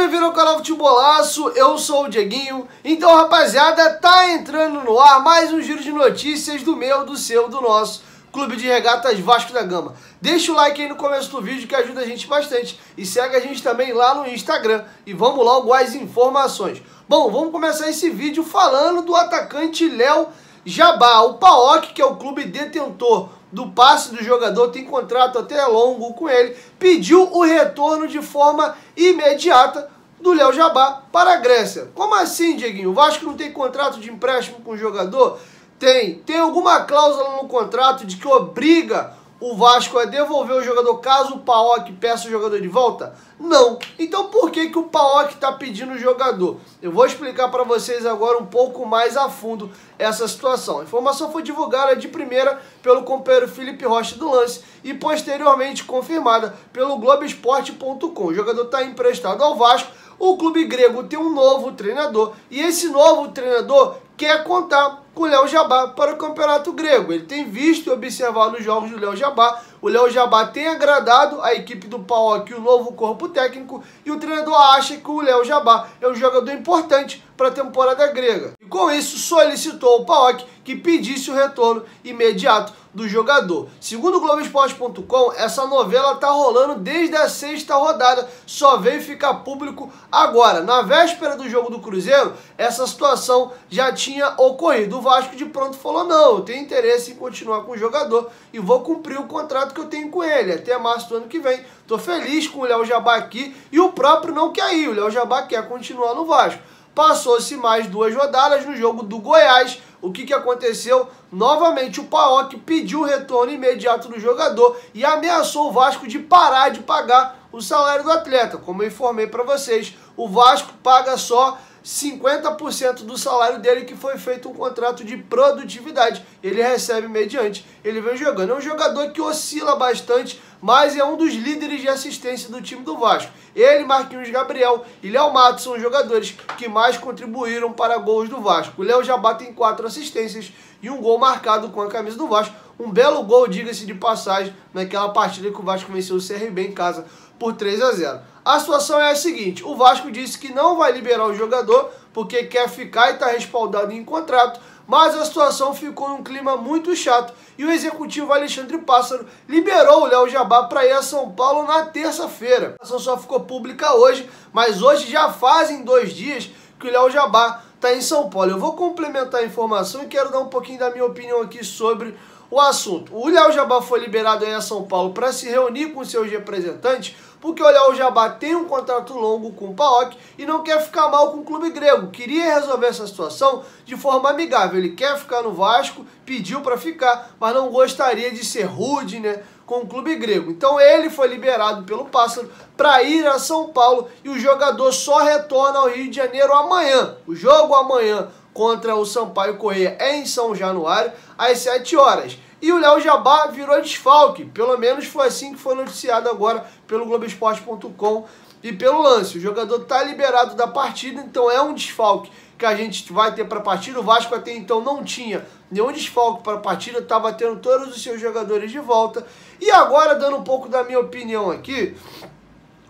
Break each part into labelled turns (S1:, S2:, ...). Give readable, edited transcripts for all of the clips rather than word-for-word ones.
S1: bem-vindo ao canal Futebolaço, eu sou o Dieguinho. Então, rapaziada, tá entrando no ar mais um giro de notícias do meu, do seu, do nosso Clube de Regatas Vasco da Gama. Deixa o like aí no começo do vídeo que ajuda a gente bastante. E segue a gente também lá no Instagram. E vamos logo às informações. Bom, vamos começar esse vídeo falando do atacante Léo Jabá. O PAOK, que é o clube detentor do passe do jogador, tem contrato até longo com ele, pediu o retorno de forma imediata do Léo Jabá para a Grécia. Como assim, Dieguinho? O Vasco não tem contrato de empréstimo com o jogador? Tem alguma cláusula no contrato de que obriga o Vasco a devolver o jogador caso o PAOK peça o jogador de volta? Não. Então por que o PAOK está pedindo o jogador? Eu vou explicar para vocês agora um pouco mais a fundo essa situação. A informação foi divulgada de primeira pelo companheiro Felipe Rocha do Lance e posteriormente confirmada pelo Globoesporte.com. O jogador está emprestado ao Vasco. O clube grego tem um novo treinador e esse novo treinador quer contar com o Léo Jabá para o campeonato grego. Ele tem visto e observado os jogos do Léo Jabá. O Léo Jabá tem agradado a equipe do PAOK, o novo corpo técnico, e o treinador acha que o Léo Jabá é um jogador importante para a temporada grega. E com isso solicitou ao PAOK que pedisse o retorno imediato do jogador. Segundo o Globoesporte.com, essa novela está rolando desde a sexta rodada, só veio ficar público agora. Na véspera do jogo do Cruzeiro, essa situação já tinha ocorrido. O Vasco de pronto falou, não, eu tenho interesse em continuar com o jogador e vou cumprir o contrato que eu tenho com ele até março do ano que vem. Estou feliz com o Léo Jabá aqui e o próprio não quer ir, o Léo Jabá quer continuar no Vasco. Passou-se mais 2 rodadas no jogo do Goiás. O que aconteceu? Novamente o PAOK pediu o retorno imediato do jogador e ameaçou o Vasco de parar de pagar o salário do atleta. Como eu informei para vocês, o Vasco paga só 50% do salário dele, que foi feito um contrato de produtividade. Ele recebe mediante, ele vem jogando. É um jogador que oscila bastante, mas é um dos líderes de assistência do time do Vasco. Ele, Marquinhos Gabriel e Léo Matos são os jogadores que mais contribuíram para gols do Vasco. O Léo Jabá tem 4 assistências e um gol marcado com a camisa do Vasco. Um belo gol, diga-se de passagem, naquela partida que o Vasco venceu o CRB em casa por 3-0. A situação é a seguinte, o Vasco disse que não vai liberar o jogador porque quer ficar e está respaldado em contrato, mas a situação ficou num clima muito chato e o executivo Alexandre Pássaro liberou o Léo Jabá para ir a São Paulo na terça-feira. A situação só ficou pública hoje, mas hoje já fazem 2 dias que o Léo Jabá está em São Paulo. Eu vou complementar a informação e quero dar um pouquinho da minha opinião aqui sobre o assunto. O Léo Jabá foi liberado aí a São Paulo para se reunir com seus representantes, porque o Léo Jabá tem um contrato longo com o PAOK e não quer ficar mal com o clube grego. Queria resolver essa situação de forma amigável. Ele quer ficar no Vasco, pediu para ficar, mas não gostaria de ser rude, né, com o clube grego. Então ele foi liberado pelo Pássaro para ir a São Paulo e o jogador só retorna ao Rio de Janeiro amanhã. O jogo amanhã contra o Sampaio Corrêa é em São Januário, às 7 horas. E o Léo Jabá virou desfalque, pelo menos foi assim que foi noticiado agora pelo Globoesporte.com e pelo Lance. O jogador está liberado da partida, então é um desfalque que a gente vai ter para a partida. O Vasco até então não tinha nenhum desfalque para a partida, estava tendo todos os seus jogadores de volta. E agora, dando um pouco da minha opinião aqui,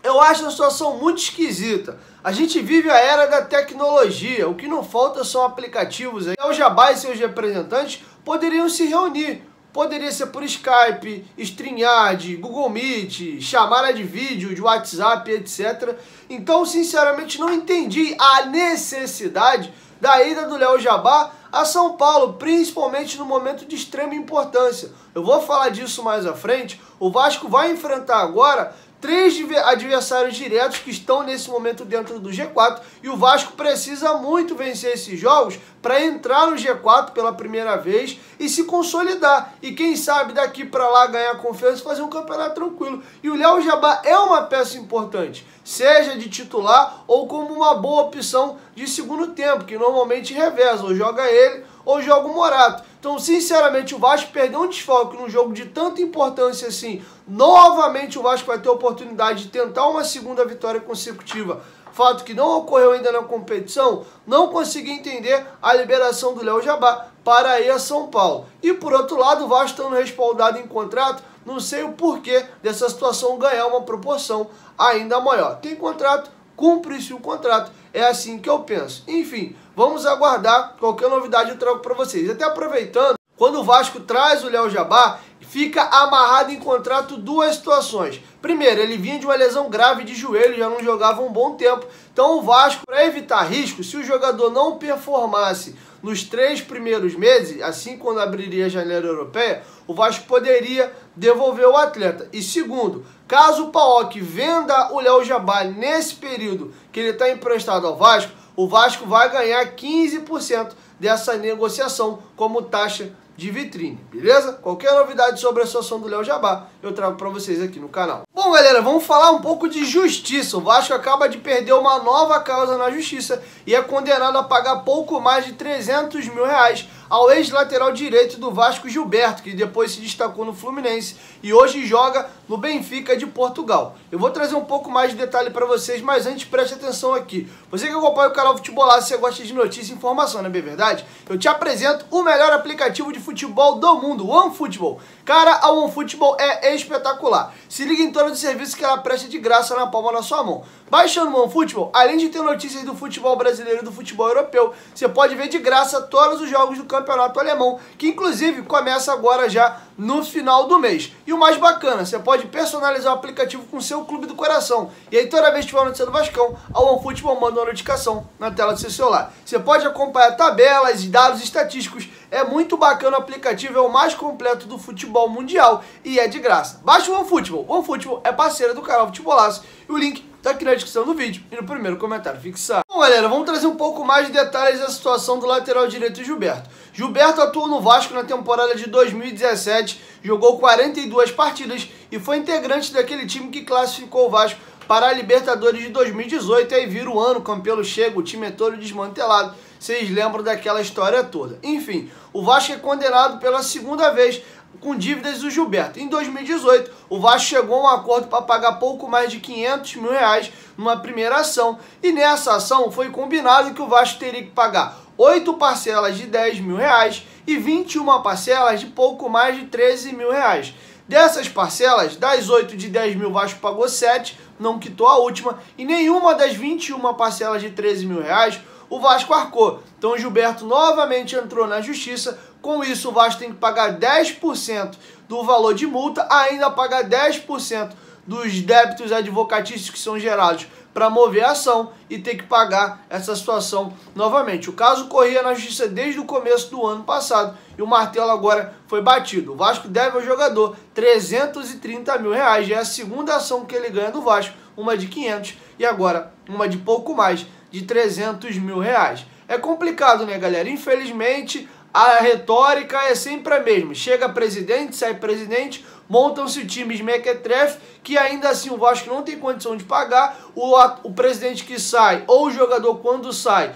S1: eu acho a situação muito esquisita. A gente vive a era da tecnologia, o que não falta são aplicativos. O Jabá e seus representantes poderiam se reunir. Poderia ser por Skype, StreamYard, Google Meet, chamada de vídeo, de WhatsApp, etc. Então, sinceramente, não entendi a necessidade da ida do Léo Jabá a São Paulo, principalmente no momento de extrema importância. Eu vou falar disso mais à frente. O Vasco vai enfrentar agora 3 adversários diretos que estão nesse momento dentro do G4 e o Vasco precisa muito vencer esses jogos para entrar no G4 pela primeira vez e se consolidar. E quem sabe daqui para lá ganhar confiança e fazer um campeonato tranquilo. E o Léo Jabá é uma peça importante, seja de titular ou como uma boa opção de segundo tempo, que normalmente reveza, ou joga ele ou joga o Morato. Então, sinceramente, o Vasco perdeu um desfalque num jogo de tanta importância assim. Novamente o Vasco vai ter a oportunidade de tentar uma segunda vitória consecutiva. Fato que não ocorreu ainda na competição, não consegui entender a liberação do Léo Jabá para ir a São Paulo. E por outro lado, o Vasco estando respaldado em contrato, não sei o porquê dessa situação ganhar uma proporção ainda maior. Tem contrato, cumprisse o contrato. É assim que eu penso. Enfim, vamos aguardar. Qualquer novidade eu trago para vocês. Até aproveitando, quando o Vasco traz o Léo Jabbar, fica amarrado em contrato duas situações. Primeiro, ele vinha de uma lesão grave de joelho, já não jogava um bom tempo. Então o Vasco, para evitar risco, se o jogador não performasse nos 3 primeiros meses, assim quando abriria a janela europeia, o Vasco poderia devolver o atleta. E segundo, caso o PAOK venda o Léo Jabbar nesse período que ele está emprestado ao Vasco, o Vasco vai ganhar 15% dessa negociação como taxa de vitrine, beleza? Qualquer novidade sobre a situação do Léo Jabbar, eu trago para vocês aqui no canal. Bom, galera, vamos falar um pouco de justiça. O Vasco acaba de perder uma nova causa na justiça e é condenado a pagar pouco mais de 300 mil reais ao ex-lateral direito do Vasco, Gilberto, que depois se destacou no Fluminense e hoje joga no Benfica de Portugal. Eu vou trazer um pouco mais de detalhe para vocês, mas antes preste atenção aqui. Você que acompanha o canal Futebolaço, você gosta de notícia e informação, não é bem verdade? Eu te apresento o melhor aplicativo de futebol do mundo, o OneFootball. Cara, a OneFootball é espetacular. Se liga em todos os serviços que ela presta de graça na palma da sua mão. Baixando o OneFootball, além de ter notícias do futebol brasileiro e do futebol europeu, você pode ver de graça todos os jogos do campeonato alemão, que inclusive começa agora já no final do mês. E o mais bacana, você pode personalizar o aplicativo com o seu clube do coração. E aí toda vez que tiver uma notícia do Vascão, a OneFootball manda uma notificação na tela do seu celular. Você pode acompanhar tabelas e dados estatísticos. É muito bacana o aplicativo, é o mais completo do futebol mundial e é de graça. Baixe o OneFootball. O OneFootball é parceiro do canal Futebolaço e o link tá aqui na descrição do vídeo e no primeiro comentário fixado. Bom, galera, vamos trazer um pouco mais de detalhes da situação do lateral direito Gilberto. Gilberto atuou no Vasco na temporada de 2017, jogou 42 partidas e foi integrante daquele time que classificou o Vasco para a Libertadores de 2018, aí vira o ano, o Campelo chega, o time é todo desmantelado. Vocês lembram daquela história toda. Enfim, o Vasco é condenado pela segunda vez com dívidas do Gilberto. Em 2018, o Vasco chegou a um acordo para pagar pouco mais de 500 mil reais numa primeira ação. E nessa ação foi combinado que o Vasco teria que pagar 8 parcelas de 10 mil reais e 21 parcelas de pouco mais de 13 mil reais. Dessas parcelas, das 8 de 10 mil, o Vasco pagou 7, não quitou a última, e nenhuma das 21 parcelas de 13 mil reais o Vasco arcou. Então o Gilberto novamente entrou na justiça. Com isso, o Vasco tem que pagar 10% do valor de multa, ainda pagar 10% dos débitos advocatícios que são gerados para mover a ação e ter que pagar essa situação novamente. O caso corria na justiça desde o começo do ano passado e o martelo agora foi batido. O Vasco deve ao jogador 330 mil reais. É a segunda ação que ele ganha do Vasco, uma de 500 e agora uma de pouco mais de 300 mil reais. É complicado, né, galera? Infelizmente, a retórica é sempre a mesma. Chega presidente, sai presidente, montam-se times mequetrefe, que ainda assim o Vasco não tem condição de pagar. O presidente que sai, ou o jogador quando sai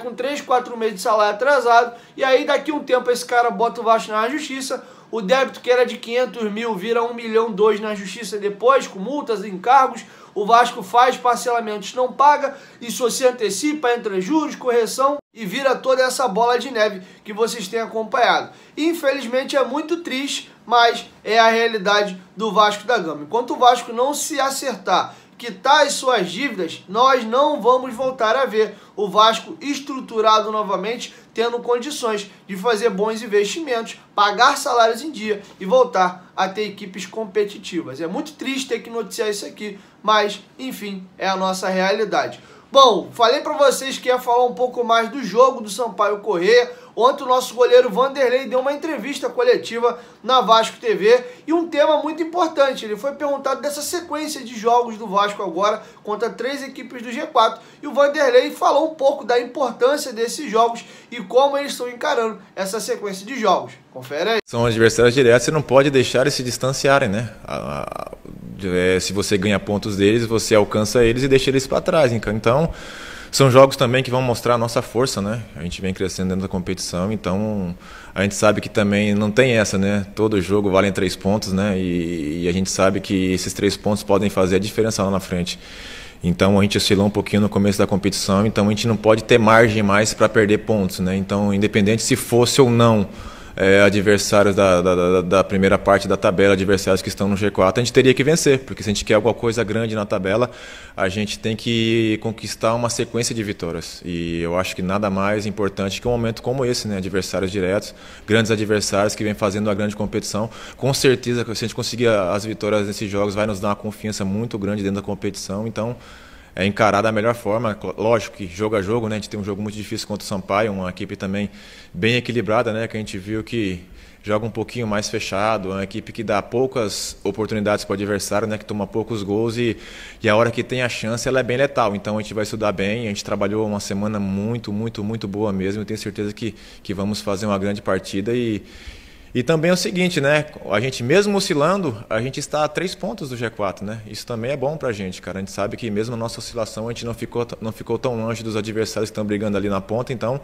S1: com 3, 4 meses de salário atrasado, e aí daqui a um tempo esse cara bota o Vasco na justiça. O débito que era de 500 mil vira 1,2 milhão na justiça depois, com multas e encargos. O Vasco faz parcelamentos, não paga, isso se antecipa, entra juros, correção e vira toda essa bola de neve que vocês têm acompanhado. Infelizmente é muito triste, mas é a realidade do Vasco da Gama. Enquanto o Vasco não se acertar, quitar as suas dívidas, nós não vamos voltar a ver o Vasco estruturado novamente, tendo condições de fazer bons investimentos, pagar salários em dia e voltar a ter equipes competitivas. É muito triste ter que noticiar isso aqui, mas, enfim, é a nossa realidade. Bom, falei para vocês que ia falar um pouco mais do jogo do Sampaio Corrêa. Ontem o nosso goleiro Vanderlei deu uma entrevista coletiva na Vasco TV e um tema muito importante. Ele foi perguntado dessa sequência de jogos do Vasco agora contra 3 equipes do G4 e o Vanderlei falou um pouco da importância desses jogos e como eles estão encarando essa sequência de jogos. Confere aí.
S2: São adversários diretos, você não pode deixar eles se distanciarem, né? Se você ganha pontos deles, você alcança eles e deixa eles para trás. Então, são jogos também que vão mostrar a nossa força, né? A gente vem crescendo dentro da competição, então a gente sabe que também não tem essa, né? Todo jogo vale 3 pontos, né? E a gente sabe que esses 3 pontos podem fazer a diferença lá na frente. Então a gente oscilou um pouquinho no começo da competição, então a gente não pode ter margem mais para perder pontos, né? Então, independente se fosse ou não adversários da primeira parte da tabela, adversários que estão no G4, a gente teria que vencer, porque se a gente quer alguma coisa grande na tabela, a gente tem que conquistar uma sequência de vitórias. E eu acho que nada mais importante que um momento como esse, né? Adversários diretos, grandes adversários que vêm fazendo uma grande competição. Com certeza, se a gente conseguir as vitórias nesses jogos, vai nos dar uma confiança muito grande dentro da competição. Então, é encarar da melhor forma. Lógico que jogo a jogo, né? A gente tem um jogo muito difícil contra o Sampaio, uma equipe também bem equilibrada, né? Que a gente viu que joga um pouquinho mais fechado, é uma equipe que dá poucas oportunidades para o adversário, né? Que toma poucos gols e a hora que tem a chance ela é bem letal. Então a gente vai estudar bem, a gente trabalhou uma semana muito boa mesmo, eu tenho certeza que vamos fazer uma grande partida e também é o seguinte, né? A gente mesmo oscilando, a gente está a 3 pontos do G4, né? Isso também é bom pra gente, cara. A gente sabe que mesmo na nossa oscilação a gente não ficou tão longe dos adversários que estão brigando ali na ponta, então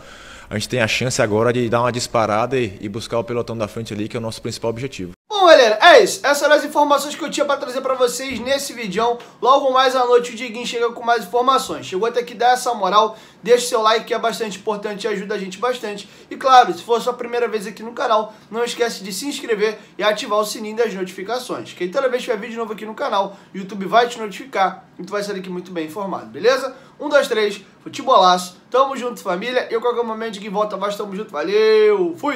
S2: a gente tem a chance agora de dar uma disparada e buscar o pelotão da frente ali, que é o nosso principal objetivo.
S1: Bom, galera, é isso. Essas eram as informações que eu tinha para trazer para vocês nesse vídeo. Logo mais à noite o Dieguinho chega com mais informações. Chegou até aqui, dá essa moral, deixa seu like que é bastante importante e ajuda a gente bastante. E claro, se for sua primeira vez aqui no canal, não esquece de se inscrever e ativar o sininho das notificações. Que toda vez que tiver vídeo novo aqui no canal, o YouTube vai te notificar e tu vai sair aqui muito bem informado, beleza? 1, 2, 3, futebolaço, tamo junto família. Eu qualquer momento que volta abaixo, tamo junto, valeu, fui!